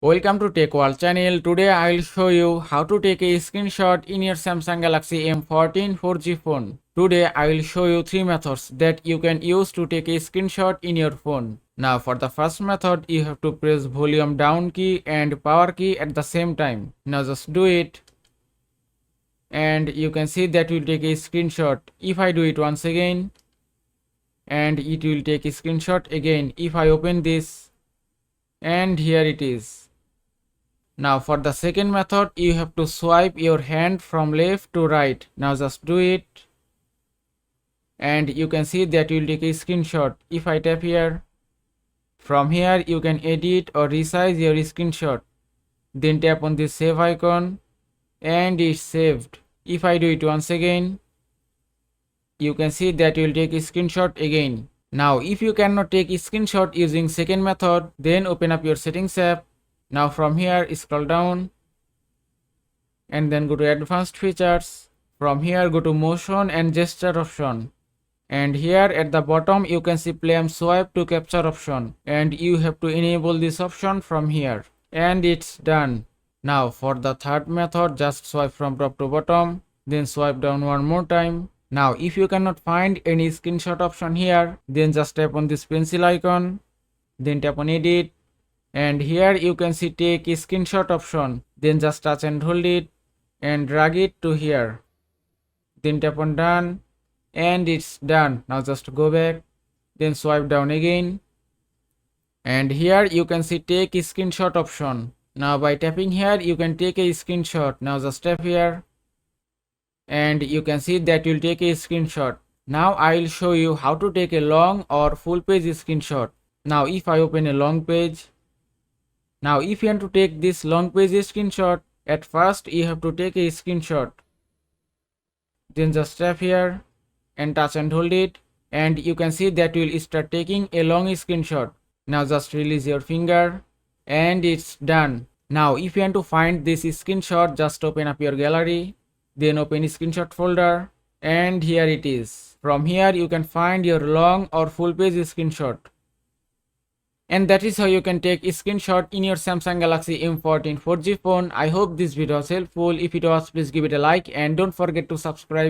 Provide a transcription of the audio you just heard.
Welcome to Tech World channel. Today I will show you how to take a screenshot in your Samsung Galaxy M14 4G phone. Today I will show you three methods that you can use to take a screenshot in your phone. Now for the first method, you have to press volume down key and power key at the same time. Now just do it and you can see that will take a screenshot. If I do it once again and it will take a screenshot again. If I open this and here it is. Now for the second method, you have to swipe your hand from left to right. Now just do it. And you can see that you will take a screenshot. If I tap here, from here you can edit or resize your screenshot. Then tap on this save icon and it's saved. If I do it once again, you can see that you will take a screenshot again. Now if you cannot take a screenshot using second method, then open up your settings app. Now from here scroll down and then go to advanced features. From here go to motion and gesture option. And here at the bottom you can see play and swipe to capture option. And you have to enable this option from here. And it's done. Now for the third method, just swipe from top to bottom. Then swipe down one more time. Now if you cannot find any screenshot option here, then just tap on this pencil icon. Then tap on edit. And here you can see take a screenshot option. Then just touch and hold it and drag it to here. Then tap on done and it's done. Now just go back, then swipe down again. And here you can see take a screenshot option. Now by tapping here you can take a screenshot. Now just tap here and you can see that you'll take a screenshot. Now I will show you how to take a long or full page screenshot. Now if I open a long page, now if you want to take this long page screenshot, at first you have to take a screenshot. Then just tap here and touch and hold it and you can see that you will start taking a long screenshot. Now just release your finger and it's done. Now if you want to find this screenshot, just open up your gallery, then open screenshot folder and here it is. From here you can find your long or full page screenshot. And that is how you can take a screenshot in your Samsung Galaxy M14 4G phone. I hope this video was helpful. If it was, please give it a like and don't forget to subscribe.